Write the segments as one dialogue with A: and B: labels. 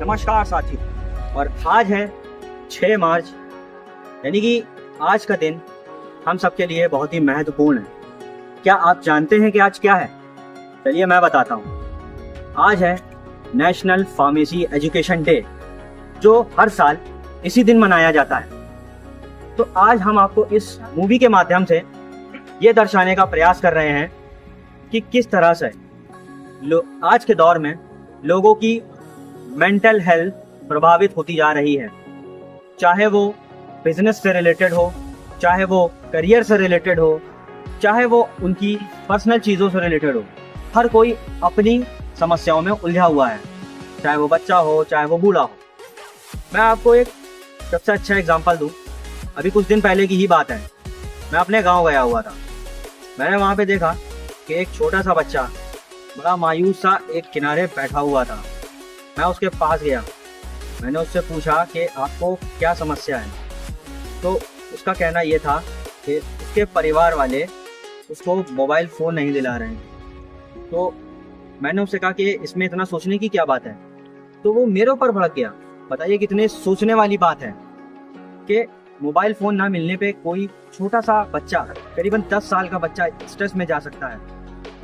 A: नमस्कार साथी, और आज है 6 मार्च, यानी कि आज का दिन हम सबके लिए बहुत ही महत्वपूर्ण है। क्या आप जानते हैं कि आज क्या है? चलिए मैं बताता हूँ। आज है नेशनल फार्मेसी एजुकेशन डे, जो हर साल इसी दिन मनाया जाता है। तो आज हम आपको इस मूवी के माध्यम से ये दर्शाने का प्रयास कर रहे हैं कि किस तरह से आज के दौर में लोगों की मेंटल हेल्थ प्रभावित होती जा रही है, चाहे वो बिजनेस से रिलेटेड हो, चाहे वो करियर से रिलेटेड हो, चाहे वो उनकी पर्सनल चीज़ों से रिलेटेड हो। हर कोई अपनी समस्याओं में उलझा हुआ है, चाहे वो बच्चा हो, चाहे वो बूढ़ा हो। मैं आपको एक सबसे अच्छा एग्जांपल दूं। अभी कुछ दिन पहले की ही बात है, मैं अपने गांव गया हुआ था। मैंने वहाँ पे देखा कि एक छोटा सा बच्चा बड़ा मायूस सा एक किनारे बैठा हुआ था। मैं उसके पास गया, मैंने उससे पूछा कि आपको क्या समस्या है। तो उसका कहना ये था कि उसके परिवार वाले उसको मोबाइल फ़ोन नहीं दिला रहे हैं। तो मैंने उससे कहा कि इसमें इतना सोचने की क्या बात है। तो वो मेरे ऊपर भड़क गया। बताइए कितने सोचने वाली बात है कि मोबाइल फ़ोन ना मिलने पे कोई छोटा सा बच्चा, करीबन 10 साल का बच्चा स्ट्रेस में जा सकता है।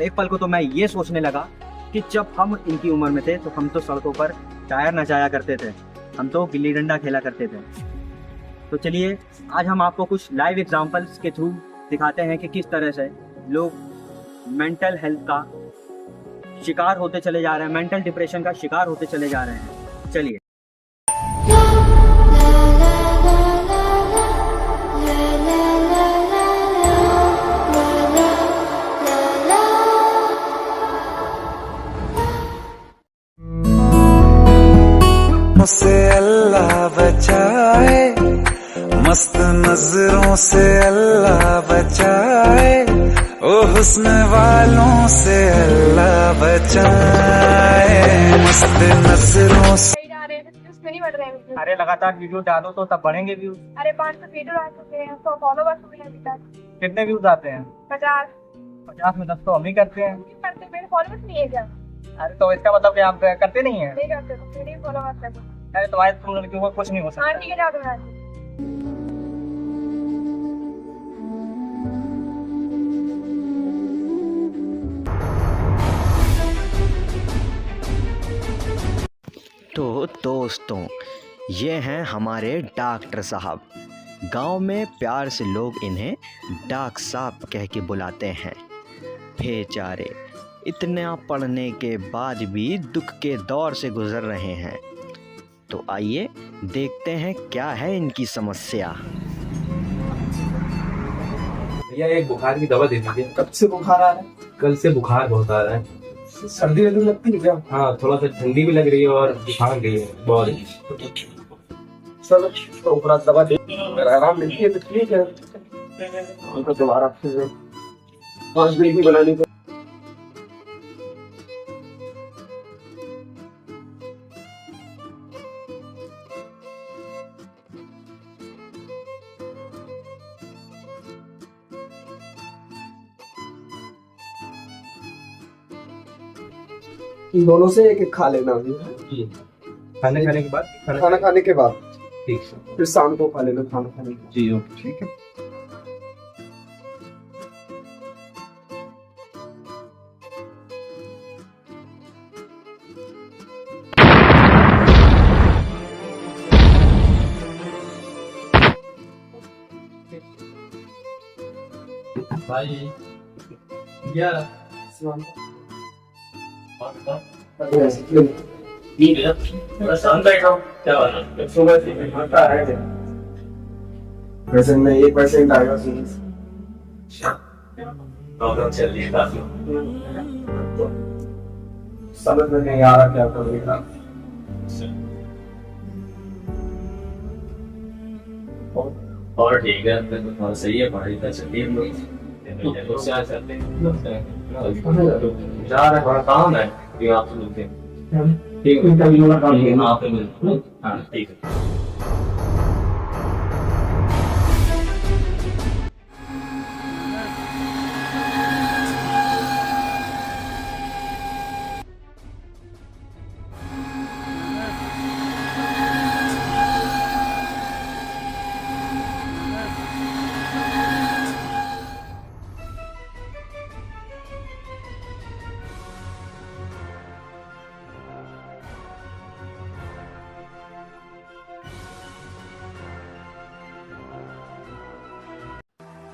A: एक पल को तो मैं ये सोचने लगा कि जब हम इनकी उम्र में थे तो हम तो सड़कों पर टायर नचाया करते थे, हम तो गिल्ली डंडा खेला करते थे। तो चलिए आज हम आपको कुछ लाइव एग्जांपल्स के थ्रू दिखाते हैं कि किस तरह से लोग मेंटल हेल्थ का शिकार होते चले जा रहे हैं, मेंटल डिप्रेशन का शिकार होते चले जा रहे हैं। चलिए।
B: से अल्लाह बचाए, मस्त नजरों से अल्लाह बचाए, ओ हुस्न वालों से अल्लाह बचाए, मस्त नजरों से।
A: अरे लगातार वीडियो डालो तो तब बढ़ेंगे व्यूज।
C: अरे 500 वीडियो आ चुके हैं, तो फॉलोवर्स हुए हैं अभी तक।
A: कितने व्यूज आते हैं? 50 में 10 तो हम ही करते हैं।
C: करते मेरे फॉलोवर्स नहीं है क्या?
A: अरे तो इसका मतलब कि आप करते नहीं हैं?
C: नहीं करते तो मेरे फॉलोवर्स है।
A: अरे तो आज तुम लड़कियों को कुछ नहीं हो सकता।
C: हाँ ठीक है, जाओ तुम्हारा।
D: तो दोस्तों, ये हैं हमारे डॉक्टर साहब। गांव में प्यार से लोग इन्हें डॉक्टर साहब कह के बुलाते हैं। बेचारे इतना पढ़ने के बाद भी दुख के दौर से गुजर रहे हैं। तो आइए देखते हैं क्या है इनकी समस्या।
E: भैया एक बुखार की दवा दे दीजिए।
F: कब से बुखार आ रहा है?
E: कल से बुखार बहुत आ रहा है।
F: सर्दी वर्दी लगती है क्या?
E: हाँ, थोड़ा सा ठंडी भी लग रही है और बुखार भी है बहुत।
F: सर तो पूरा दवा दे, अगर आराम मिलती है तो ठीक है। उनको दोबारा फिर 5 दिन की बनानी पड़ेगी। इन दोनों से एक एक खा लेना अभी।
E: खाना खाने के बाद?
F: खाना खाने के बाद
E: ठीक है।
F: फिर शाम को खा लेना खाना खाने के बाद।
E: जी ओके, ठीक है। भाई या
F: वैसे में 1% आएगा।
E: प्रॉब्लम चल रही है काफी।
F: समझ में नहीं आ रहा क्या करेगा।
E: और ठीक है, तो सही है, पढ़ाई कर सकती है हम लोग। से आ सकते हैं, जा रहे थोड़ा काम है, फिर आपसे मिलते हैं। ठीक है, आप पे मिलते हैं। हाँ ठीक है।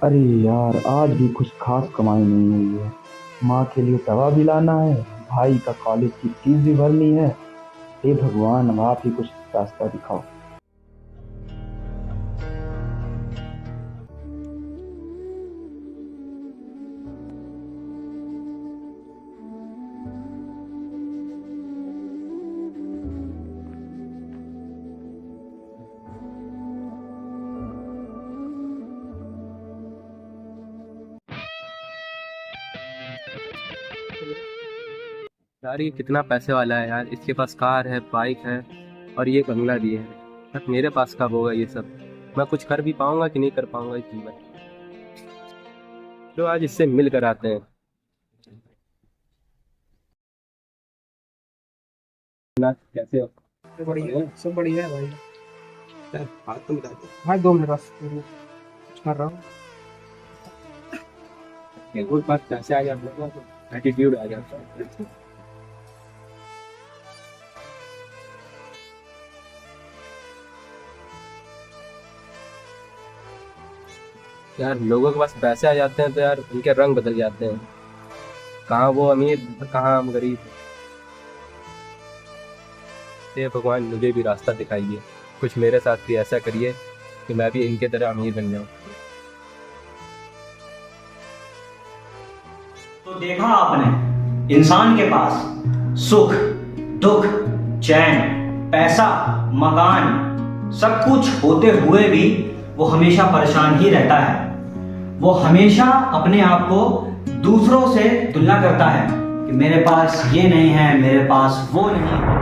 G: अरे यार, आज भी कुछ खास कमाई नहीं हुई है। माँ के लिए दवा भी लाना है, भाई का कॉलेज की फीस भी भरनी है। हे भगवान, अब आप ही कुछ रास्ता दिखाओ।
E: यार ये कितना पैसे वाला है यार, इसके पास कार है, बाइक है और ये बंगला भी है। बट मेरे पास कब होगा ये सब? मैं कुछ कर भी पाऊंगा कि नहीं कर पाऊंगा इस जीवन। तो आज इससे मिल कर आते हैं। ना कैसे हो?
F: बढ़िया, सब बढ़िया है भाई। यार बात तो बता दो भाई, 2 मिनट बस, कुछ कर रहा हूँ।
E: एक बात कैसे आ जाता है, एटीट्यूड आ जाता है। यार लोगों के पास पैसे आ जाते हैं तो यार उनके रंग बदल जाते हैं। कहाँ वो अमीर, कहाँ हम गरीब। हे भगवान, मुझे भी रास्ता दिखाइए, कुछ मेरे साथ भी ऐसा करिए कि मैं भी इनके तरह अमीर बन जाऊं।
A: तो देखा आपने, इंसान के पास सुख, दुख, चैन, पैसा, मकान सब कुछ होते हुए भी वो हमेशा परेशान ही रहता है। वो हमेशा अपने आप को दूसरों से तुलना करता है कि मेरे पास ये नहीं है, मेरे पास वो नहीं है।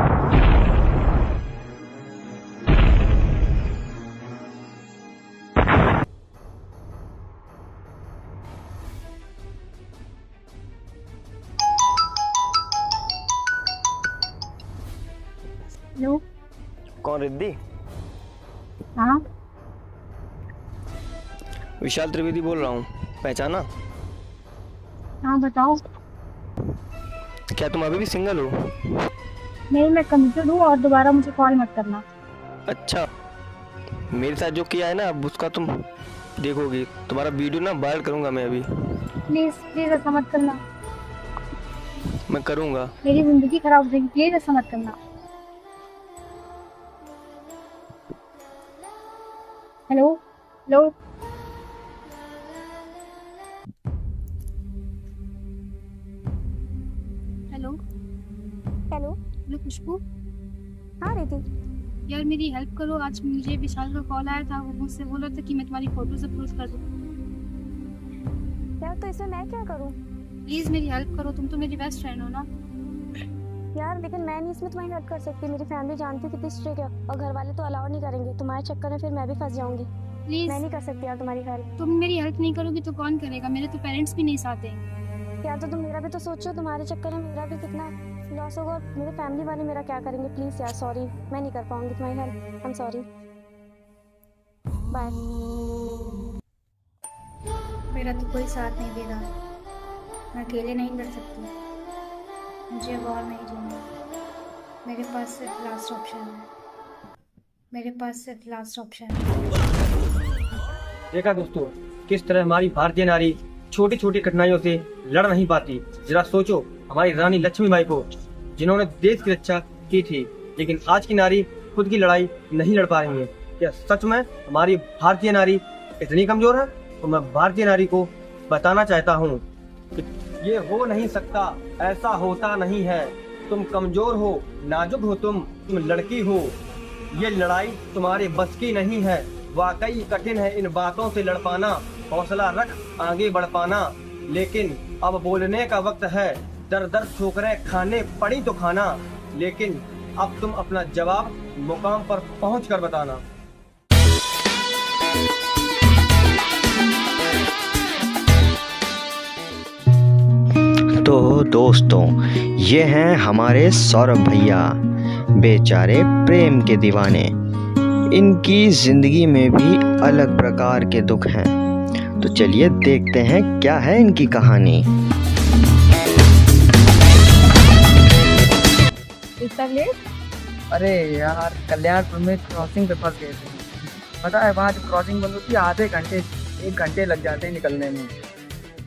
C: हेलो।
D: कौन? रिद्धि?
C: हाँ
D: विशाल त्रिवेदी बोल रहा हूँ, पहचाना?
C: हाँ बताओ।
D: क्या तुम अभी भी सिंगल हो?
C: नहीं, मैं कमिटेड हूँ और दोबारा मुझे कॉल मत करना।
D: अच्छा, मेरे साथ जो किया है ना, अब उसका तुम देखोगी। तुम्हारा वीडियो ना वायरल करूंगा मैं अभी।
C: प्लीज प्लीज ऐसा मत करना,
D: मैं करूंगा।
C: मेरी जिंदगी खराब हो जाएगी। प्लीज ऐसा मत करना। Hello hello. Hello
H: hello.
C: Hello Khushboo.
H: हाँ रिद्धि।
C: यार मेरी हेल्प करो, आज मुझे विशाल का कॉल आया था। वो मुझसे बोल रहा था कि मैं तुम्हारी फोटोज अपलोड कर दूँ।
H: यार तो इसमें मैं क्या करूँ?
C: प्लीज मेरी हेल्प करो, तुम तो मेरी बेस्ट फ्रेंड हो ना।
H: यार लेकिन मैं नहीं इसमें तुम्हारी हेल्प कर सकती। मेरी फैमिली जानती है कितनी स्ट्रिक्ट है और घर वाले तो अलाउ नहीं करेंगे। तुम्हारे चक्कर में फिर मैं भी फंस जाऊंगी।
C: प्लीज
H: मैं नहीं कर सकती यार तुम्हारी हेल्प।
C: तुम मेरी हेल्प नहीं करोगी तो कौन करेगा? मेरे तो पेरेंट्स भी नहीं साथ हैं।
H: यार तो तुम मेरा भी तो सोचो, तुम्हारे चक्कर में मेरा भी कितना लॉस होगा और मेरे फैमिली वाले मेरा क्या करेंगे। प्लीज़ यार, सॉरी, मैं नहीं कर पाऊंगी तुम्हारी help. I am sorry, bye.
C: मेरा तो कोई साथ नहीं दे रहा, मैं अकेले नहीं लड़ सकती। मुझे अब और नहीं जीना। मेरे पास सिर्फ लास्ट ऑप्शन है। मेरे पास सिर्फ लास्ट ऑप्शन है।
E: देखा दोस्तों, किस तरह हमारी भारतीय नारी छोटी छोटी कठिनाइयों से लड़ नहीं पाती। जरा सोचो, हमारी रानी लक्ष्मीबाई को, जिन्होंने देश की रक्षा की थी, लेकिन आज की नारी खुद की लड़ाई नहीं लड़ पा रही है। क्या सच में हमारी भारतीय नारी इतनी कमजोर है? तो मैं भारतीय नारी को बताना चाहता हूँ ये हो नहीं सकता, ऐसा होता नहीं है। तुम कमजोर हो, नाजुक हो, तुम लड़की हो। ये लड़ाई तुम्हारे बस की नहीं है। वाकई कठिन है इन बातों से लड़ पाना। हौसला रख, आगे बढ़ पाना। लेकिन अब बोलने का वक्त है। दर दर ठोकरें खाने पड़ी तो खाना, लेकिन अब तुम अपना जवाब मुकाम पर पहुंचकर बताना।
D: तो दोस्तों, ये हैं हमारे सौरभ भैया, बेचारे प्रेम के दीवाने। इनकी ज़िंदगी में भी अलग प्रकार के दुख हैं। तो चलिए देखते हैं क्या है इनकी कहानी।
I: इतना लेट? अरे यार, कल्याणपुर में क्रॉसिंग पे फंस गए थे। पता है वहाँ जो क्रॉसिंग बंद होती है, आधे घंटे 1 घंटे लग जाते हैं निकलने में।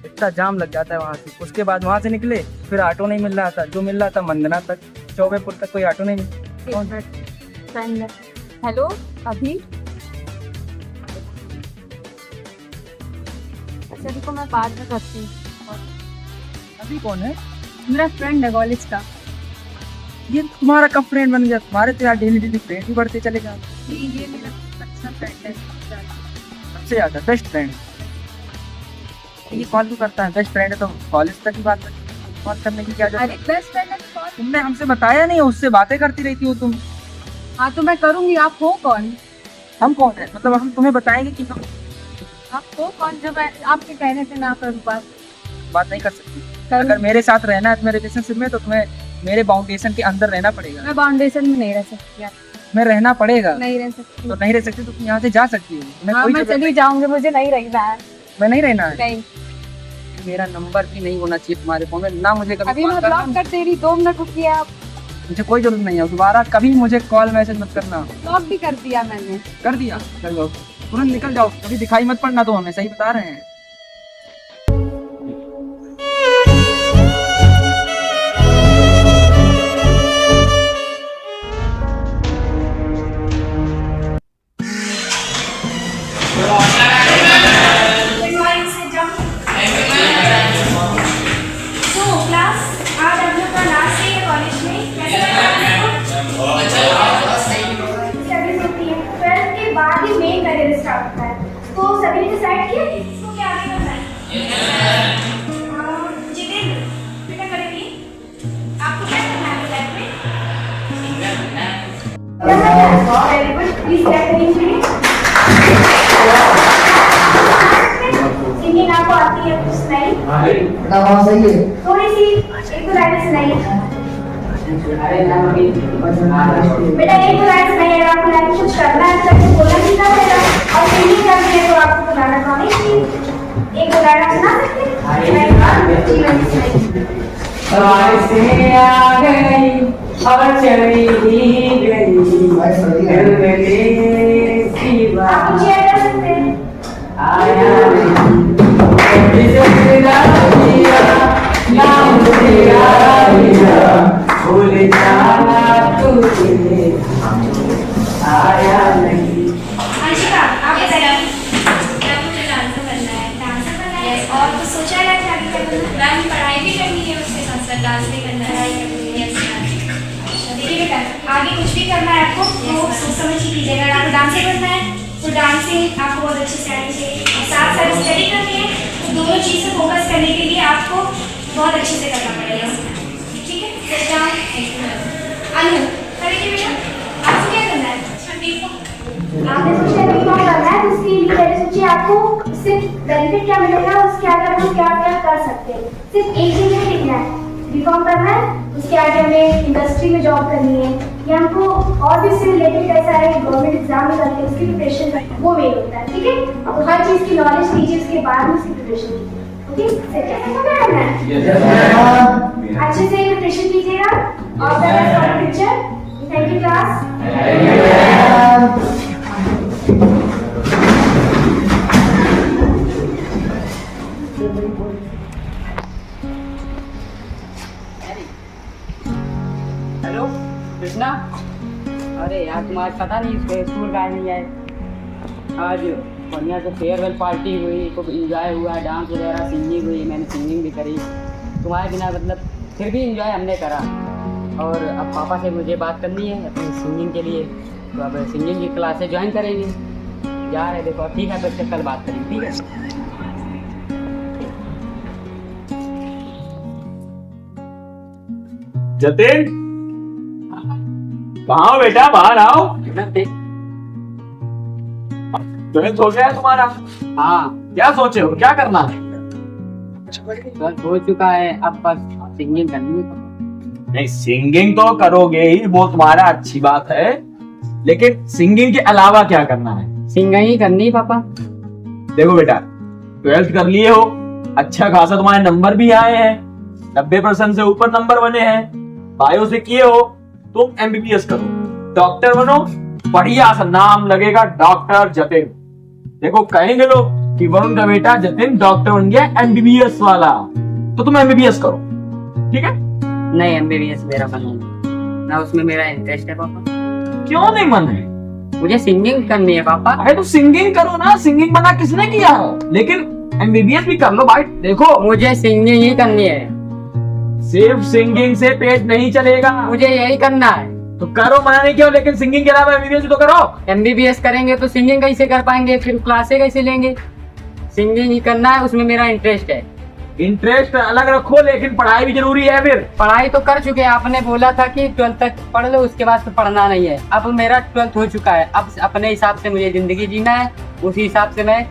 I: इतना जाम लग जाता है वहाँ से। उसके बाद वहाँ से निकले, फिर ऑटो नहीं मिल रहा था। जो मिल रहा था मंदना तक, चौबेपुर तक कोई ऑटो नहीं मिला।
H: हेलो, अभी अच्छा देखो, मैं बात में करती हूँ।
I: अभी कौन है?
C: मेरा फ्रेंड है कॉलेज का।
I: ये तुम्हारा कब फ्रेंड बन गया? तुम्हारे तो यार डेली डेली फ्रेंड ही बढ़ते चले जाते।
C: ये मेरा अच्छा फ्रेंड है।
I: सबसे ज़्यादा बेस्ट फ्रेंड। ये कॉल भी करता है, बेस्ट फ्रेंड है तो कॉलेज तक ही बात करती। कॉल करने की क्या
C: अरे
I: जरूरत?
C: बेस्ट फ्रेंड है तो कौन?
I: तुमने हमसे बताया नहीं, उससे बातें करती रहती हो तुम।
C: हाँ तो मैं करूँगी। आप हो कौन?
I: हम कौन है? मतलब हम तुम्हें बताएंगे कि हम
C: आप हो कौन जो मैं आपके कहने से ना करूँ
I: बात नहीं कर सकती। अगर मेरे साथ रहना है तुम्हें रिलेशनशिप में, तो तुम्हें मेरे बाउंडेशन के अंदर रहना पड़ेगा।
C: मैं बाउंडेशन में नहीं रह सकती यार।
I: मैं रहना पड़ेगा।
C: नहीं रह सकती।
I: तो नहीं रह सकती तो तुम यहाँ से जा सकती हो।
C: हाँ मैं चली जाऊंगी, मुझे नहीं रहना है।
I: मैं नहीं रहना है।
C: नहीं,
I: मेरा नंबर भी नहीं होना चाहिए तुम्हारे फोन में ना। मुझे कभी
C: अभी
I: कॉल
C: मैं
I: करना।
C: ब्लॉक कर दे रही। 2 मिनट रुकिए आप।
I: मुझे कोई जरूरत नहीं है। दोबारा कभी मुझे कॉल मैसेज मत करना।
C: ब्लॉक भी कर दिया मैंने।
I: कर दिया? चलो तुरंत निकल जाओ, कभी दिखाई मत पड़ना। तो हमें सही बता रहे हैं।
J: तो सभी ने डिसाइड किया इसको क्या आगे करना है? जितेंद्र बेटा करेंगे, आपको क्या करना है लाइफ में? वेरी गुड, प्लीज क्या करेंगे? सिंगिंग आपको आती है? कुछ सुनाइए। सही है, थोड़ी सी 1-2 लाइनें सुनाइए। बेटा 1-2 लाइन सुनाइए। आपको लाइफ कुछ करना है तो बोलना सीखना पड़ेगा। और सिंगिंग करनी है तो आपको बताना कौन है। 1-2 लाइन आप सुना सकते हैं। आप मुझे कर सकते हैं। अंशिका आप बताइए, क्या मुझे डांसर बनना है? डांसर बनना है। और कुछ सोचा है क्या आगे क्या करना है? मैम पढ़ाई भी करनी है, उसके साथ साथ डांस भी करना है। अच्छा देखिए बेटा, आगे कुछ भी करना है आपको तो सोच समझ के कीजिएगा। अगर आपको डांसर बनना है तो डांसिंग आपको बहुत अच्छे से आनी चाहिए। और साथ साथ स्टडी करनी है तो दोनों चीज़ से फोकस करने के लिए आपको बहुत अच्छे से करना पड़ेगा। ठीक है, अनु करेंगे बेटा। आपको क्या करना है? आपने सोचा बीकॉम करना है तो उसके लिए पहले सोचिए आपको सिर्फ बेनिफिट क्या मिलेगा, उसके आगे हम क्या क्या कर सकते हैं। सिर्फ एक चीज नहीं लिखना है, बीकॉम करना है उसके आगे हमें इंडस्ट्री में जॉब करनी है या हमको और भी इससे रिलेटेड कैसा है गवर्नमेंट एग्जाम में करके उसकी प्रिपरेशन वो मेन होता है। ठीक है, तो हर चीज़ की नॉलेज लीजिए, उसके बाद में उसकी प्रिपरेशन कीजिए। ओके, क्या करना है? अच्छे से प्रिपरेशन कीजिएगा। और picture. Thank you class.
I: Hello Krishna, अरे यार तुम्हारा पता नहीं स्कूल का नहीं आए। आज बढ़िया से फेयरवेल पार्टी हुई, खूब इंजॉय हुआ, डांस वगैरह, सिंगिंग हुई, मैंने सिंगिंग भी करी तुम्हारे बिना, मतलब फिर भी इंजॉय हमने करा। और अब पापा से मुझे बात करनी है अपनी सिंगिंग के लिए, तो अब सिंगिंग की क्लासेस ज्वाइन करेंगे। जा रहे देखो, ठीक है, तो कल बात करेंगे, ठीक है।
F: जतिन, कहाँ हो बेटा? बाहर आओ। तुम्हें सोच गया है तुम्हारा?
I: हाँ,
F: क्या सोचे हो, क्या करना है?
I: हो चुका है, अब बस सिंगिंग करनी है।
F: नहीं, सिंगिंग तो करोगे ही, वो तुम्हारा अच्छी बात है, लेकिन सिंगिंग के अलावा क्या करना है?
I: सिंगिंग ही करनी है पापा।
F: देखो बेटा, 12th कर लिए हो, अच्छा खासा तुम्हारे नंबर भी आए हैं, 90% से ऊपर नंबर बने हैं, बायो से किए हो, तुम MBBS करो, डॉक्टर बनो, बढ़िया सा नाम लगेगा, डॉक्टर जतिन। देखो कहेंगे लोग कि वरुण का बेटा जतिन डॉक्टर बन गया MBBS वाला, तो तुम MBBS करो, ठीक है?
I: नहीं, MBBS मेरा मन नहीं ना, उसमें मेरा इंटरेस्ट है पापा।
F: क्यों नहीं मन है?
I: मुझे सिंगिंग करनी है पापा।
F: अरे तो सिंगिंग करो ना, सिंगिंग मना किसने किया है? लेकिन MBBS भी कर लो भाई। देखो
I: मुझे सिंगिंग ही करनी है,
F: सिर्फ सिंगिंग से पेट नहीं चलेगा,
I: मुझे यही करना है।
F: तो करो, मना नहीं क्यों, लेकिन सिंगिंग के अलावा MBBS तो करो।
I: MBBS करेंगे तो सिंगिंग कैसे कर पाएंगे, फिर क्लासे कैसे लेंगे? सिंगिंग ही करना है, उसमें मेरा इंटरेस्ट है।
F: इंटरेस्ट अलग रखो, लेकिन पढ़ाई भी जरूरी है। फिर
I: पढ़ाई तो कर चुके हैं, आपने बोला था कि 12th तक पढ़ लो, उसके बाद तो पढ़ना नहीं है। अब मेरा 12th हो चुका है, अब अपने हिसाब से मुझे जिंदगी जीना है, उसी हिसाब से मैं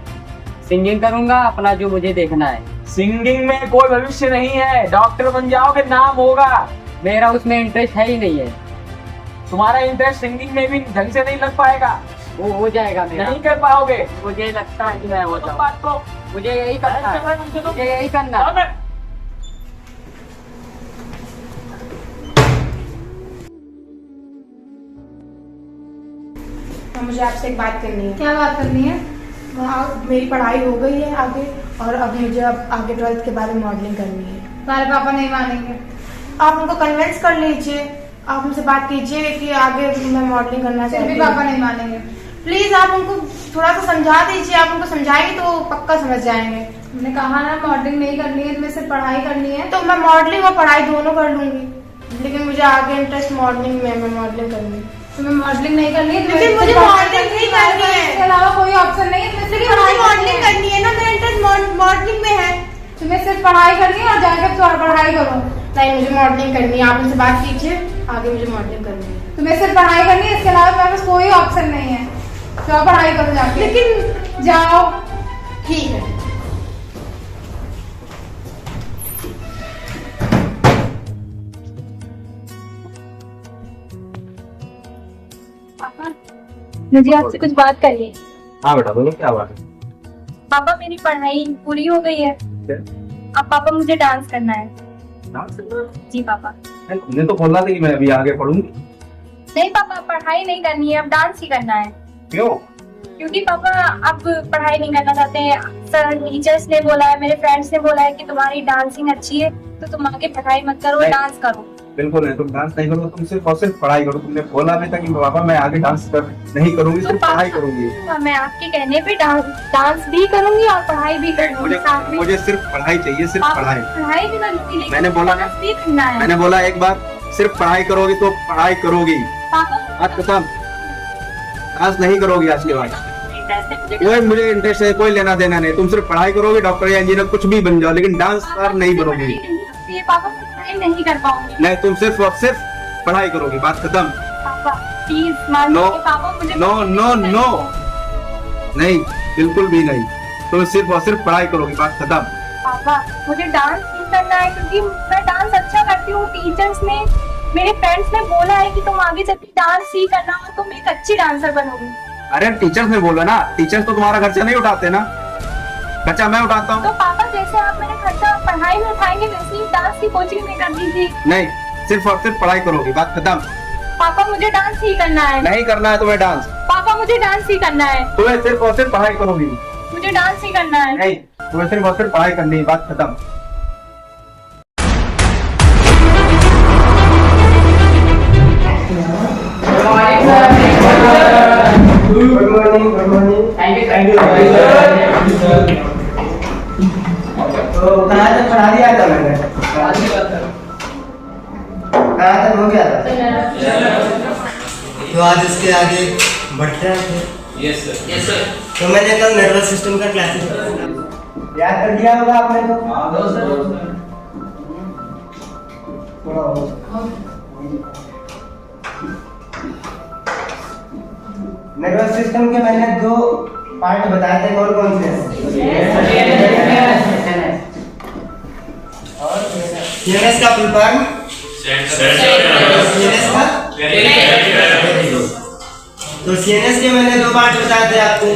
I: सिंगिंग करूंगा, अपना जो मुझे देखना है।
F: सिंगिंग में कोई भविष्य नहीं है, डॉक्टर बन जाओगे, नाम होगा।
I: मेरा उसमें इंटरेस्ट है ही नहीं है।
F: तुम्हारा इंटरेस्ट सिंगिंग में भी ढंग से नहीं लग पाएगा,
I: वो हो जाएगा मेरा।
F: नहीं कर पाओगे।
I: मुझे लगता है कि मैं हो जाऊंगा।
F: बात को
I: मुझे यही करना है, मुझे यही करना है।
K: तो मुझे आपसे एक बात करनी है।
C: क्या बात करनी है?
K: मेरी पढ़ाई हो गई है आगे, और अब मुझे आगे 12th के बाद मॉडलिंग करनी है।
C: तुम्हारे पापा नहीं मानेंगे।
K: आप उनको कन्विंस कर लीजिए, आप उनसे बात कीजिए कि आगे मैं मॉडलिंग करना
C: फिर
K: चाहती
C: भी
K: हूँ।
C: पापा नहीं मानेंगे।
K: प्लीज आप उनको थोड़ा सा समझा दीजिए, आप उनको समझाएंगे तो पक्का समझ जाएंगे।
C: मैंने कहा ना मॉडलिंग नहीं करनी है, तुम्हें सिर्फ पढ़ाई करनी है।
K: तो मैं मॉडलिंग और पढ़ाई दोनों कर लूंगी, लेकिन मुझे आगे इंटरेस्ट मॉडलिंग में, मैं मॉडलिंग करूंगी।
C: तुम्हें मॉडलिंग नहीं करनी है,
K: लेकिन मुझे मॉडलिंग नहीं करनी है,
C: इसके अलावा कोई ऑप्शन नहीं है। तुम्हें सिर्फ
K: मुझे मॉडलिंग करनी है ना, मेरा इंटरेस्ट मॉडलिंग में है।
C: तुम्हें सिर्फ पढ़ाई करनी है और जाकर पढ़ाई करो।
K: नहीं, मुझे मॉडलिंग करनी है, आप उनसे बात कीजिए, आगे मुझे मॉडलिंग करनी है।
C: तुम्हें सिर्फ पढ़ाई करनी है, इसके अलावा मेरे पास कोई ऑप्शन नहीं है। तो पढ़ाई करो जाके।
K: लेकिन
C: जाओ।
K: ठीक है।
J: पापा, मुझे आपसे कुछ बात करनी है।
F: हाँ बेटा बोलो, क्या बात है?
J: पापा मेरी पढ़ाई पूरी हो गई है, अब पापा मुझे डांस करना है। जी पापा।
F: तुमने तो बोला था कि मैं अभी आगे पढ़ूंगी।
J: नहीं पापा, पढ़ाई नहीं करनी है, अब डांस ही करना है।
F: क्यों?
J: क्योंकि पापा अब पढ़ाई नहीं करना चाहते हैं। सर टीचर्स ने बोला है, मेरे फ्रेंड्स ने बोला है कि तुम्हारी डांसिंग अच्छी है, तो तुम आगे पढ़ाई मत करो, डांस करो।
F: बिल्कुल नहीं, तुम डांस नहीं करो, तुम सिर्फ और सिर्फ पढ़ाई करो। तुमने बोला भी था कि पापा मैं आगे डांस नहीं करूंगी, सिर्फ पढ़ाई करूंगी।
J: मैं आपके कहने पे डांस भी करूंगी और पढ़ाई भी करूंगी साथ में।
F: मुझे सिर्फ पढ़ाई चाहिए, सिर्फ पढ़ाई।
J: पढ़ाई भी करूंगी, लेकिन
F: मैंने बोला ना,
J: डांस भी करना है।
F: मैंने बोला एक बार, सिर्फ पढ़ाई करोगी तो पढ़ाई करोगी,
J: पापा
F: बात खत्म। डांस नहीं करोगी आज के बाद। कोई मुझे इंटरेस्ट है, कोई लेना देना नहीं, तुम सिर्फ पढ़ाई करोगे, डॉक्टर या इंजीनियर कुछ भी बन जाओ, लेकिन डांसर नहीं बनोगी।
J: ये पापा पढ़ाई नहीं कर पाऊंगी।
F: नहीं, तुम सिर्फ और सिर्फ पढ़ाई करोगी, बात खत्म।
J: पापा प्लीज मान लीजिए, पापा मुझे
F: नो नो नो, नहीं बिल्कुल भी नहीं, तुम सिर्फ और सिर्फ पढ़ाई करोगी, बात खत्म।
J: पापा मुझे डांस नहीं करना है, क्योंकि मैं डांस अच्छा करती हूँ। टीचर्स ने, मेरे फ्रेंड्स ने बोला है कि तुम आगे चलकर डांस ही करना और तुम एक अच्छी डांसर बनोगी।
F: अरे टीचर्स ने बोला ना, टीचर्स तो तुम्हारा खर्चा नहीं उठाते ना, खर्चा मैं उठाता हूँ।
J: तो पापा जैसे आप मेरा खर्चा पढ़ाई में उठाएंगे, वैसे ही डांस की कोचिंग में कर दीजिए।
F: नहीं, सिर्फ और सिर्फ पढ़ाई करोगी, बात खत्म।
J: पापा मुझे डांस ही करना है।
F: नहीं करना है तुम्हें डांस।
J: पापा मुझे डांस ही करना है।
F: तुम्हें सिर्फ और सिर्फ पढ़ाई करोगी।
J: मुझे डांस ही करना है।
F: नहीं, तुम्हें सिर्फ और सिर्फ पढ़ाई करनी है, बात खत्म।
I: Thank you.
L: क्लासेस के आगे बढ़ते हैं।
F: Yes sir.
L: तो मैंने कल नर्वस सिस्टम का क्लासेस याद कर दिया होगा आपने तो। नर्वस सिस्टम के मैंने 2 पार्ट बताए थे, कौन कौन से हैं? और सीएनएस का फुल फॉर्म सीएनएस का तो सीएनएस के मैंने 2 पार्ट बताए थे आपको।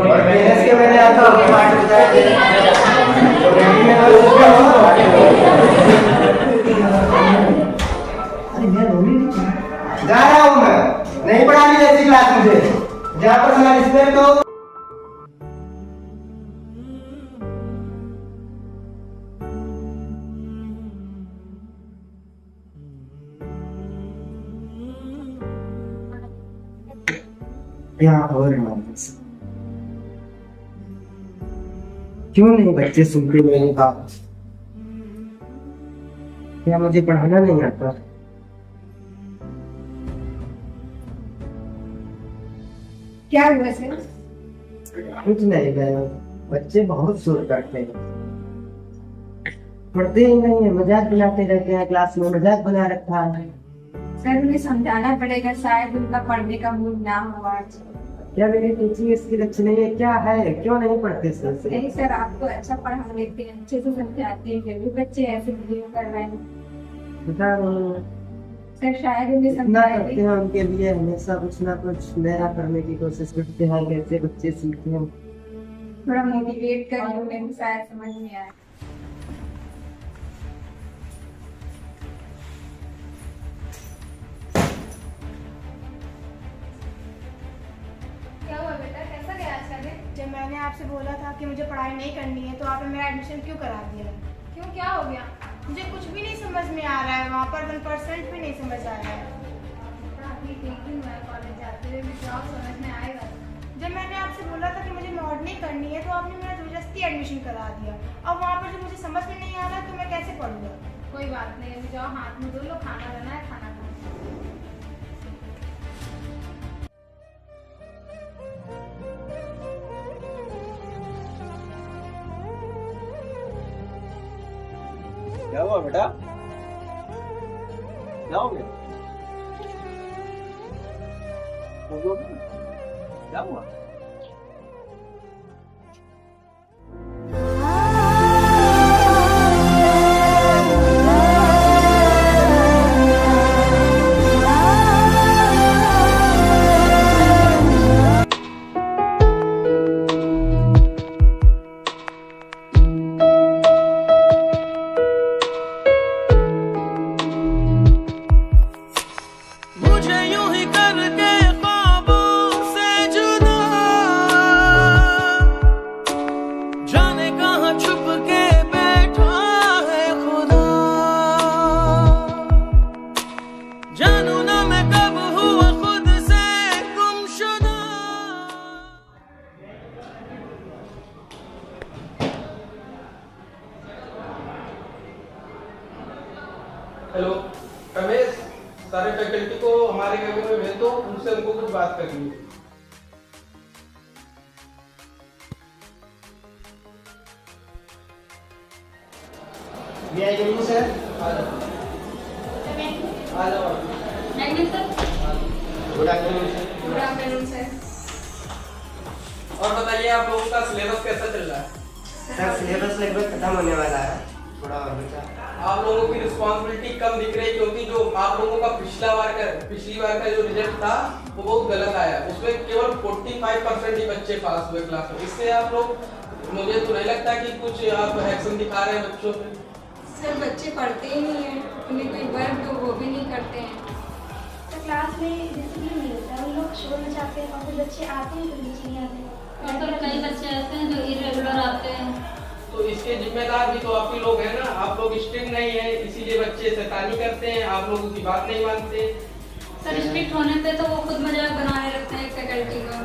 L: और सीएनएस के मैंने आपको 2 पार्ट बताए थे। जा रहा हूँ मैं, नहीं पढ़ानी ऐसी क्लास मुझे जहाँ पर मेरा रिस्पेक्ट हो। क्या हो रहा है? क्यों नहीं बच्चे सुनते मेरी बात? क्या मुझे पढ़ाना नहीं आता?
K: क्या हुआ सर?
L: कुछ नहीं गया, बच्चे बहुत शोर करते हैं, पढ़ते ही नहीं है, मजाक बनाते रहते हैं, क्लास में मजाक बना रखा है।
K: सर उन्हें समझाना पड़ेगा, शायद उनका पढ़ने का मूड ना हो आज।
L: क्या मेरी टीचिंग स्किल अच्छी नहीं है? क्या है, क्यों नहीं पढ़ते सर से?
K: नहीं सर, आपको अच्छा पढ़ा लेते हैं, अच्छे से समझाते हैं, फिर भी बच्चे ऐसे बिहेव कर रहे हैं।
L: पता नहीं
K: सर शायद उन्हें
L: इतना करते
K: समझाएंगे।
L: हैं, उनके लिए हमेशा कुछ ना कुछ नया करने की कोशिश करते हैं, कैसे बच्चे सीखते हैं।
K: थोड़ा मोटिवेट करिए उन्हें, शायद समझ में आए।
J: क्या हुआ बेटा, कैसा गया आज का दिन?
K: जब मैंने आपसे बोला था कि मुझे पढ़ाई नहीं करनी है तो आपने मेरा एडमिशन क्यों करा दिया?
J: क्यों, क्या हो गया?
K: मुझे कुछ भी नहीं समझ में आ रहा है, वहाँ पर 1% भी नहीं समझ आ रहा है।
J: अभी 1 दिन हुआ है कॉलेज जाते हुए, भी जॉब समझ में आएगा।
K: जब मैंने आपसे बोला था कि मुझे मॉडलिंग करनी है तो आपने मेरा जबरदस्ती एडमिशन करा दिया। अब वहाँ पर जब मुझे समझ में नहीं आ रहा तो मैं कैसे पढ़ूंगा?
J: कोई बात नहीं, अभी जाओ हाथ मुंह धो लो, खाना बना है, खाना खाओ।
F: क्या हुआ बेटा? क्या हो गया? क्या हुआ?
B: मुझे यूं ही करके ख्वाबों से जुदा, जाने कहाँ छुप के बैठा है खुदा, जानू ना मैं कब हुआ खुद से गुमशुदा।
M: हेलो रमेश, सारे फैकल्टी को हमारे कैबिन में भेज दो, उनसे उनको कुछ बात करनी है।
L: सर
M: आ जाओ।
L: Good afternoon sir.
J: Good afternoon sir.
M: और बताइए आप लोगों का सिलेबस कैसा चल रहा है?
L: सर सिलेबस लगभग खत्म होने वाला है, थोड़ा और बचा।
M: आप लोगों की रिस्पॉन्सिबिलिटी कम दिख रही है, क्योंकि जो आप लोगों का पिछली बार का जो रिजल्ट था वो बहुत गलत आया, उसमें केवल 45% ही बच्चे पास हुए क्लास में। इससे आप लोग, मुझे तो नहीं लगता कि कुछ आप एक्शन दिखा रहे हैं बच्चों पे।
J: सर बच्चे पढ़ते ही नहीं है, उन्हें कोई वर्क तो वो भी नहीं करते हैं।
H: तो क्लास में डिसिप्लिन नहीं होता है, उन लोग शोर मचाते हैं और फिर बच्चे आते हैं तो नीचे नहीं आते।
N: और तो कई बच्चे ऐसे हैं जो इरेगुलर आते हैं।
M: तो इसके जिम्मेदार भी तो आप ही लोग हैं ना, आप लोग स्ट्रिक्ट नहीं है, इसीलिए बच्चे शैतानी करते हैं, आप लोगों की बात नहीं मानते।
N: सर स्ट्रिक्ट होने पे तो वो खुद मजाक बनाने लगते हैं फैकल्टी का।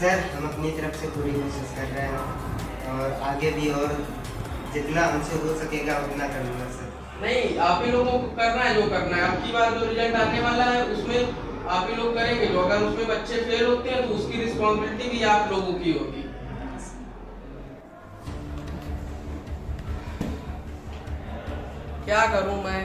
L: सर हम अपनी तरफ से पूरी कोशिश कर रहे हैं और आगे भी और जितना हमसे हो सकेगा उतना करूँगा सर।
M: नहीं, आप ही लोगों को करना है जो करना है। अब की बार जो रिजल्ट आने वाला है उसमें आप ही लोग करेंगे। जो अगर उसमें बच्चे फेल होते हैं तो उसकी रिस्पॉन्सिबिलिटी भी आप लोगों की होगी। क्या करूं मैं,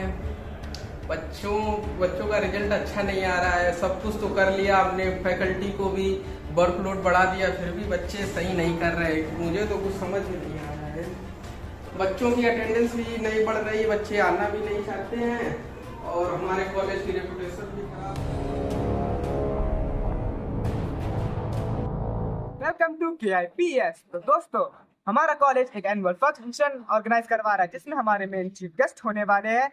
M: बच्चों का रिजल्ट अच्छा नहीं आ रहा है। सब कुछ तो कर लिया हमने, फैकल्टी को भी वर्कलोड बढ़ा दिया, फिर भी बच्चे सही नहीं कर रहे। मुझे तो कुछ समझ में नहीं आ रहा है। बच्चों की अटेंडेंस भी नहीं बढ़ रही, बच्चे आना भी नहीं चाहते हैं और हमारे कॉलेज की रेपुटेशन भी खराब है।
I: Welcome to KIPS। तो दोस्तों, हमारा कॉलेज एक एनुअल फंक्शन ऑर्गेनाइज करवा रहा है जिसमें हमारे मेन चीफ गेस्ट होने वाले हैं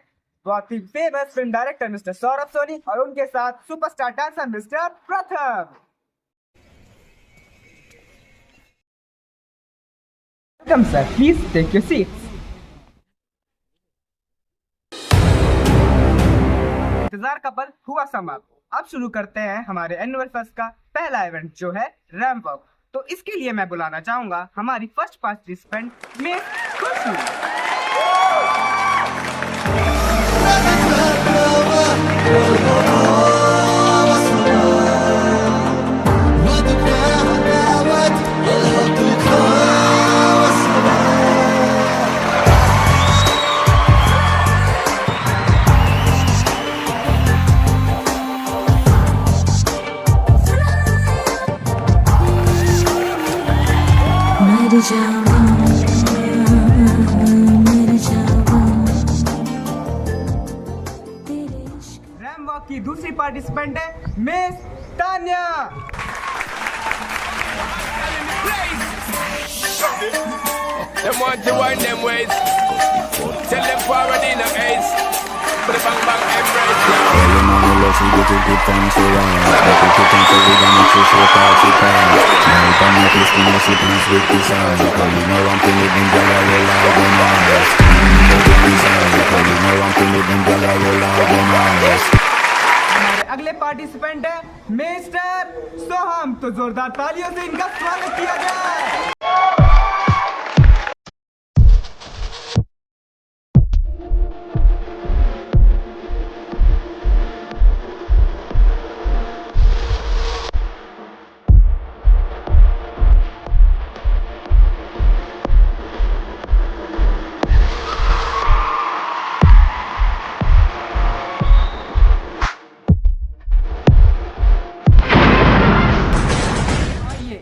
I: बहुत ही famous film director mister Saurabh Soni और उनके साथ superstar dancer mister Pratham. Welcome sir, please take your seats. इंतजार का पल हुआ समाप्त। अब शुरू करते हैं हमारे एनुअल फेस्ट का पहला इवेंट जो है रैंप वॉक। तो इसके लिए मैं बुलाना चाहूंगा हमारी फर्स्ट पार्टिसिपेंट मिस खुशी। रैंप वॉक की दूसरी पार्टिसिपेंट है miss Tanya.
O: Them want to wind them ways. Tell them forward in the ace. Put a bang bang embrace now.
P: Early morning love, she get a good time, she runs. But if you can't tell me that much, she pass, she pass. Now come up, please, come she dance with the sound. Call you know I'm feeling them, girl, I roll out the numbers. With the sound, call you know I'm feeling them, girl, I roll out the numbers.
I: हमारे अगले participant है mister सोहम। तो जोरदार तालियों से इनका स्वागत किया जाए।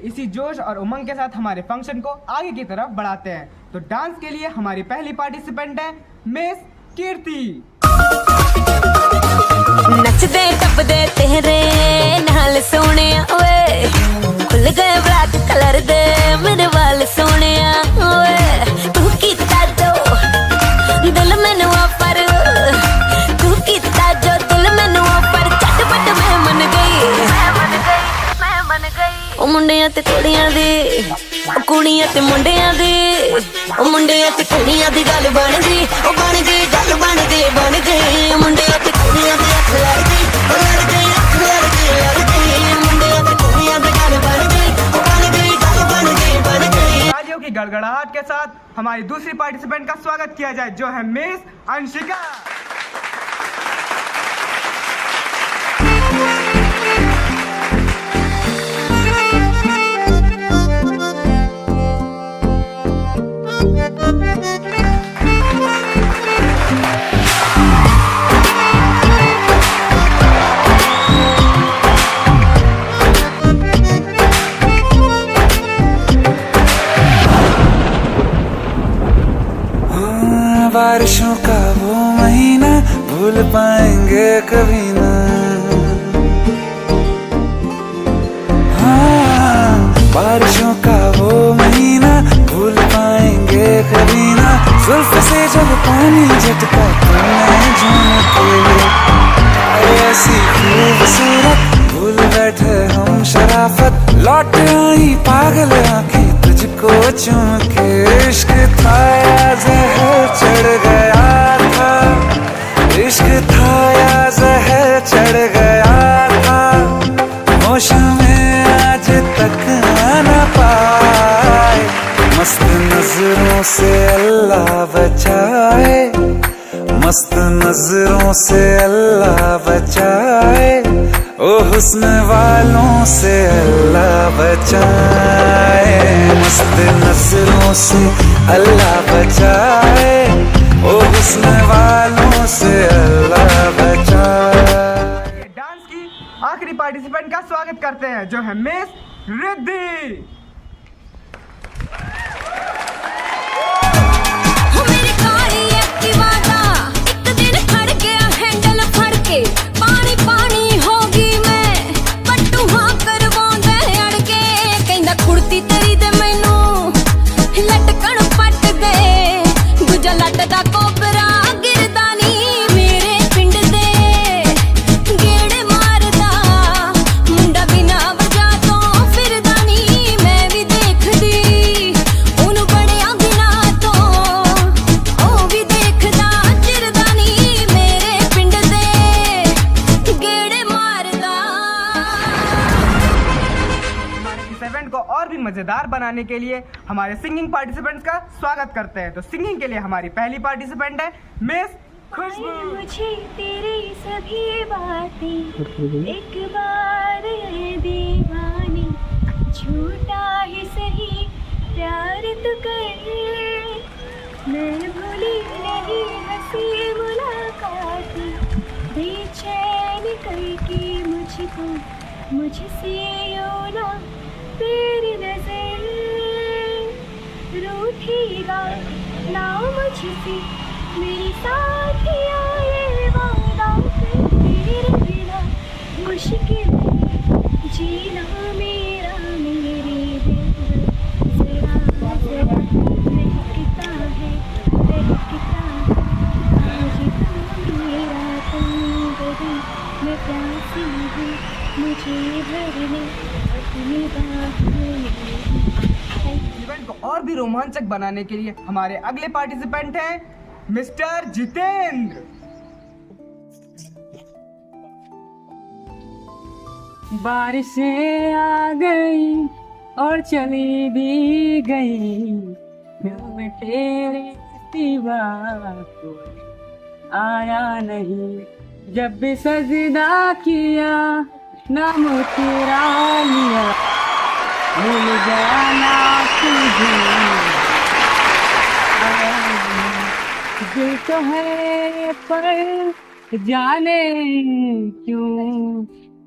I: इसी जोश और उमंग के साथ हमारे फंक्शन को आगे की तरफ बढ़ाते हैं। तो डांस के लिए हमारी पहली पार्टिसिपेंट है मिस कीर्ति।
Q: नचदे टपदे तेरे नाल सोने ओए, खुल गए ब्लैक कलर दे मेरे वाल सोने ओए। तू कीता जो दिल मैनू ऑफर, तू कीता जो दिल मैनू ऑफर, झटपट मैं मन गई, मैं मन गई। ओ मुंडियां ते कुड़ियां दी, ओ कुड़ियां ते मुंडियां दी, ओ मुंडियां ते कुड़ियां दी गल बन गई, ओ बन गई गल बन गई, बन गई। मुंडियां ते कुड़ियां दी अख लड़ गई, ओ लड़ गई अख लड़ गई, लड़ गई। मुंडियां ते कुड़ियां दी गल बन गई, ओ बन गई गल बन गई, बन गई।
I: तालियों की गड़गड़ाहट के साथ हमारी दूसरी पार्टिसिपेंट का स्वागत किया जाए जो है मिस अंशिका।
R: बारिशों का वो महीना भूल पाएंगे कभी ना। हाँ, बारिशों का वो महीना भूल पाएंगे कभी ना। जुल्फ से जब पानी झटका तुमने झूम के, ऐसी खूबसूरत भूल बैठे हम शराफत, लौट आई पागल आंखें तुझको चूम के। इश्क था या जहर चढ़ गया था, इश्क था या जहर चढ़ गया था, होश में आज तक अल्लाह बचाए, मस्त नजरों से अल्लाह बचाए, ओ हुस्न वालों से अल्लाह बचाए, मस्त नजरों से अल्लाह बचाए, ओ हुस्न वालों से अल्लाह बचाए।
I: डांस की आखिरी पार्टिसिपेंट का स्वागत करते हैं जो है मिस रिद्धि।
Q: पानी पानी होगी मैं पट्टू हाँ करवांदे अड़के कहंदा कुड़ती तेरी ते मैनू लटकण पट गए दूजा लट दा कोबरा गिरदा नी मेरे पिंड दे गेड़े मारदा मुंडा बिना वजह तो फिरदा नी मैं भी देखदी ओनू बड़िया बिना तो ओ भी देखदा चिरदा नी मेरे पिंड दे गेड़े मारदा।
I: हमारे इस इवेंट को और भी मजेदार बनाने के लिए हमारे सिंगिंग पार्टिसिपेंट्स का स्वागत करते हैं। तो सिंगिंग के लिए हमारी पहली पार्टिसिपेंट है मिस खुशबू।
J: मुझे तेरी सभी बातें एक बार है दीवानी, झूठा ही सही प्यार तो कर, मैं भूली नहीं हंसी मुलाकातें, बेचैन करके मुझको मुझसे यूं ना तेरी नजर, रूठेगा ना मुझसे मेरी साथिया ये वादा कर, तेरे बिना मुश्किल है जीना मेरा मेरे दिल, जरा जरा महकता है महकता है आज तो मेरा तंग दिल, मैं प्यासी हूँ मुझे भरने अपनी बाहों में।
I: इवेंट को और भी रोमांचक बनाने के लिए हमारे अगले पार्टिसिपेंट हैं मिस्टर जितेंद्र।
S: बारिशें आ गई और चली भी गई, मैं तेरे सिवा कोई आया नहीं, जब भी सजदा किया नाम तेरा लिया, भूल जाना तुझे दिल तो है पर जाने क्यों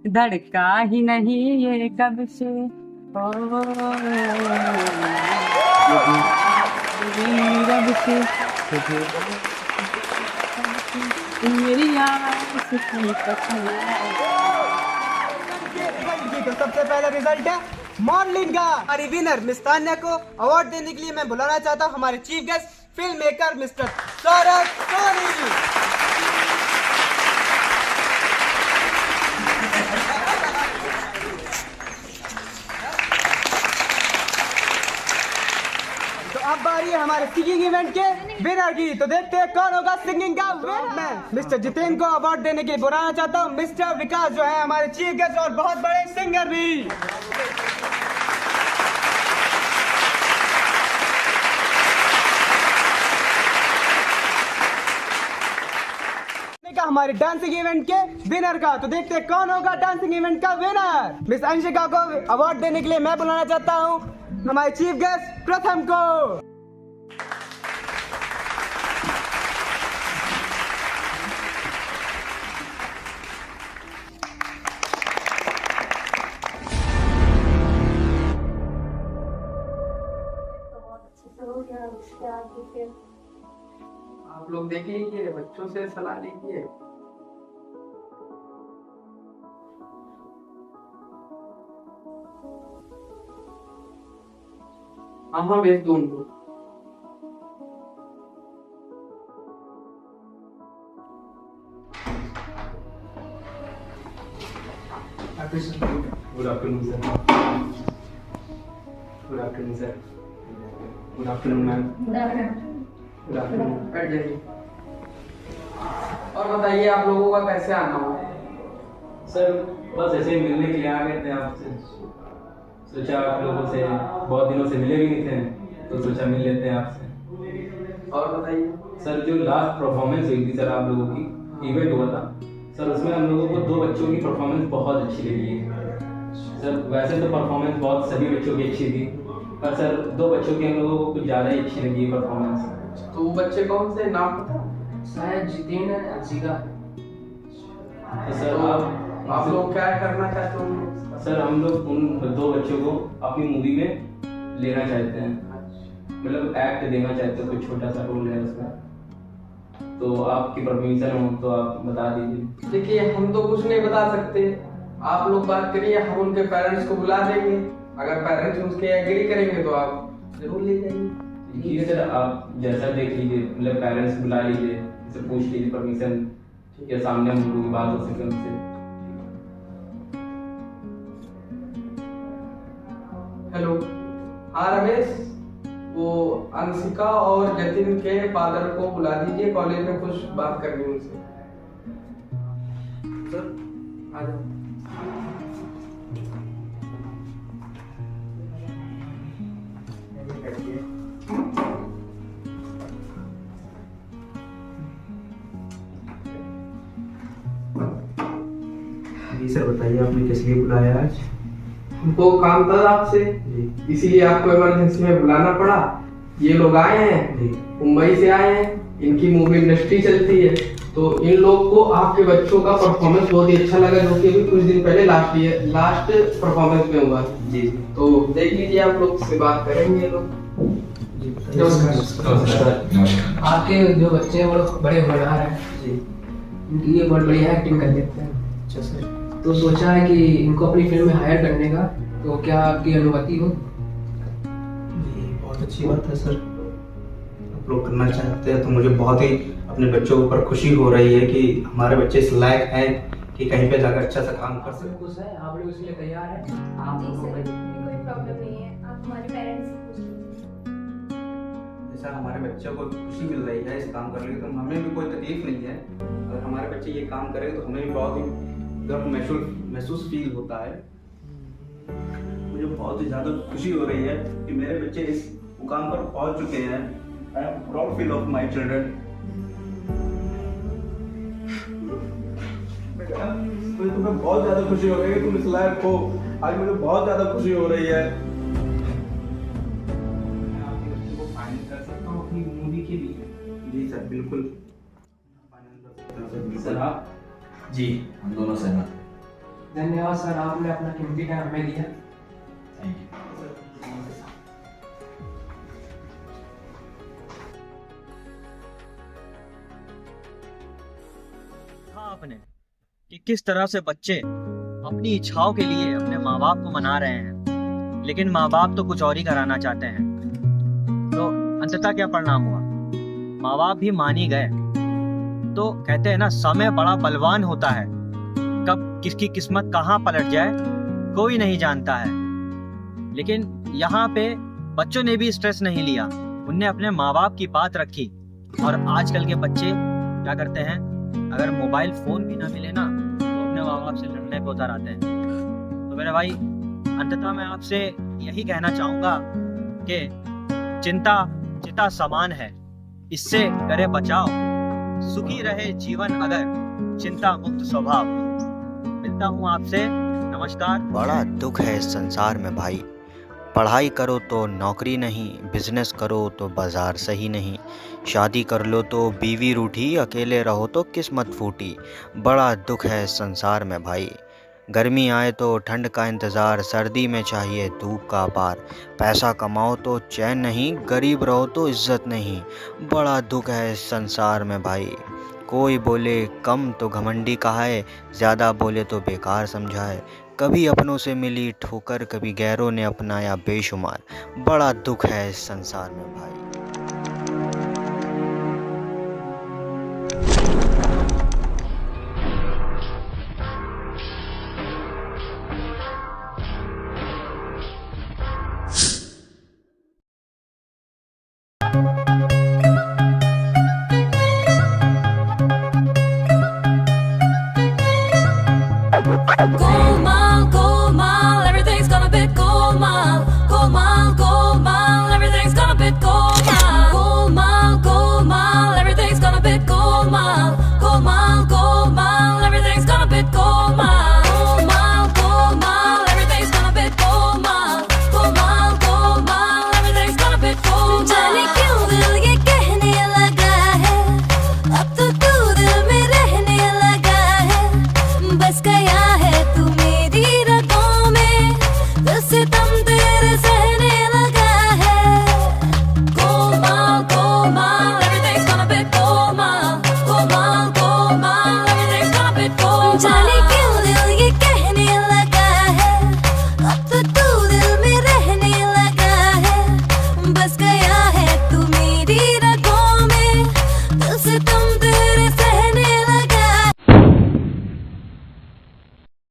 S: धड़का ही नहीं ये कब से, रब से मेरी आस की कसम।
I: तो सबसे पहला रिजल्ट है मॉडलिंग का। हमारी विनर मिस तान्या को अवार्ड देने के लिए मैं बुलाना चाहता हूँ हमारे chief guest film maker mister Saurabh Soni. तो अब बारी है हमारे सिंगिंग इवेंट के विनर की। तो देखते हैं कौन होगा सिंगिंग का विनर। मैं मिस्टर जितेंद्र को अवार्ड देने के लिए बुलाना चाहता हूँ मिस्टर विकास जो है हमारे चीफ गेस्ट और बहुत बड़े सिंगर भी। हमारे डांसिंग इवेंट के विनर का। तो देखते हैं कौन होगा डांसिंग इवेंट का विनर। मिस अंशिका को अवार्ड देने के लिए मैं बुलाना चाहता हूँ हमारे चीफ गेस्ट प्रथम को।
M: आप लोग देखिए बच्चों से सलाह लीजिए। हाँ भेज दो उनको।
T: Good afternoon sir. Good afternoon sir. Good afternoon ma'am. Good afternoon.
M: बैठ जाइए। और बताइए आप लोगों का कैसे आना हुआ?
T: सर बस ऐसे ही मिलने के लिए आ गए थे आपसे। सोचा आप लोगों से बहुत दिनों से मिले भी नहीं थे तो सोचा मिल लेते हैं आपसे।
M: और बताइए।
T: सर जो लास्ट परफॉर्मेंस हुई थी सर आप लोगों की इवेंट हुआ था सर, उसमें हम लोगों को 2 बच्चों की परफॉर्मेंस बहुत अच्छी लगी है सर। वैसे तो परफॉर्मेंस बहुत सभी बच्चों की अच्छी थी, पर सर 2 बच्चों की हम लोगों को कुछ ज़्यादा ही अच्छी लगी है परफॉर्मेंस।
M: तो वो बच्चे कौन से, नाम पता?
I: शायद जितेन है, अंशिका।
T: तो सर
M: आप लोग क्या करना चाहते हो?
T: सर हम लोग उन 2 बच्चों को अपनी मूवी में लेना चाहते हैं, मतलब एक्ट देना चाहते हैं, कोई छोटा सा रोल है उसमें। तो आपकी परमिशन हो तो आप बता दीजिए।
M: देखिए हम तो कुछ नहीं बता सकते, आप लोग बात करिए, हम उनके पेरेंट्स को बुला देंगे। अगर पेरेंट्स उसके एग्री करेंगे तो आप जरूर ले जाइए।
T: ठीक है सर, आप जैसा देख लीजिए, मतलब पेरेंट्स बुला लीजिए, इससे पूछ लीजिए परमिशन, या सामने हम लोगों की बात हो सके उनसे।
M: हेलो, हाँ रमेश, वो अंशिका और जतिन के फादर को बुला दीजिए, कॉलेज में कुछ बात करनी है उनसे। सर आ जाओ।
U: जी सर, बताइए आपने किस लिए बुलाया आज?
M: हमको काम था आपसे, इसीलिए आपको इमरजेंसी में बुलाना पड़ा। ये लोग आए हैं, मुंबई से आए हैं, इनकी मूवी इंडस्ट्री चलती है, तो इन लोग को आपके बच्चों का परफॉर्मेंस बहुत ही अच्छा लगा, जो कि अभी कुछ दिन पहले लास्ट परफॉर्मेंस में हुआ जी। तो देख लीजिए, आप लोग से बात करेंगे ये लोग।
I: नमस्कार। आपके जो बच्चे हैं वो बड़े होनहार हैं जी, इनकी ये बहुत बढ़िया एक्टिंग कर लेते हैं। अच्छा सर, तो सोचा है कि इनको अपनी फिल्म में हायर करने का, तो क्या आपकी अनुमति हो?
U: जी बहुत अच्छी बात है सर, आप लोग करना चाहते हैं तो मुझे बहुत ही अपने बच्चों के ऊपर खुशी हो रही है कि हमारे बच्चे इस लायक हैं कि कहीं पे जाकर अच्छा सा काम कर सकें।
I: कुछ है, आप लोग इसके लिए तैयार हैं? आप
J: जी
I: लोगों
J: सर,
I: को
J: कोई प्रॉब्लम नहीं है, आप हमारे पेरेंट्स से पूछ लीजिए।
U: जैसा हमारे बच्चों को खुशी मिल रही है इस काम करने की, तो हमें भी कोई तकलीफ नहीं है। अगर हमारे बच्चे ये काम करेंगे तो हमें भी बहुत ही गर्व महसूस फील होता है। मुझे बहुत ही ज़्यादा खुशी हो रही है कि मेरे बच्चे इस मुकाम पर पहुंच चुके हैं। I am proud feel of my children. मुझे तुम्हें बहुत ज़्यादा खुशी हो रही है, तुम इस लायक हो। आज मुझे बहुत ज़्यादा खुशी हो रही है। मैं आपके बच्चे को फाइनल कर सकता हूँ अपनी मूवी के लिए? जी सर, बिल्कुल फाइनल कर सकता हूँ सर। आप?
F: जी, हम दोनों सहमत।
I: धन्यवाद सर, आपने अपना कीमती टाइम हमें दिया।
F: Thank you.
A: हाँ, आपने कि किस तरह से बच्चे अपनी इच्छाओं के लिए अपने माँ बाप को मना रहे हैं, लेकिन माँ बाप तो कुछ और ही कराना चाहते हैं। तो अंततः क्या परिणाम हुआ? माँ बाप भी मान ही गए। तो कहते हैं ना, समय बड़ा बलवान होता है, कब किसकी किस्मत कहाँ पलट जाए कोई नहीं जानता है। लेकिन यहाँ पे बच्चों ने भी स्ट्रेस नहीं लिया, उनने अपने माँ बाप की बात रखी। और आजकल के बच्चे क्या करते हैं, अगर मोबाइल फोन भी ना मिले ना तो अपने माँ बाप से लड़ने को उतर आते हैं। तो मेरे भाई, अंततः मैं आपसे यही कहना चाहूँगा कि चिंता चिता समान है, इससे करे बचाव, सुखी रहे जीवन अगर चिंता मुक्त स्वभाव। मिलता हूँ आपसे, नमस्कार।
D: बड़ा दुख है इस संसार में भाई, पढ़ाई करो तो नौकरी नहीं, बिजनेस करो तो बाजार सही नहीं, शादी कर लो तो बीवी रूठी, अकेले रहो तो किस्मत फूटी। बड़ा दुख है इस संसार में भाई, गर्मी आए तो ठंड का इंतज़ार, सर्दी में चाहिए धूप का पार, पैसा कमाओ तो चैन नहीं, गरीब रहो तो इज्जत नहीं। बड़ा दुख है इस संसार में भाई, कोई बोले कम तो घमंडी कहाए, ज़्यादा बोले तो बेकार समझाए। कभी अपनों से मिली ठोकर, कभी गैरों ने अपनाया बेशुमार। बड़ा दुख है इस संसार में भाई।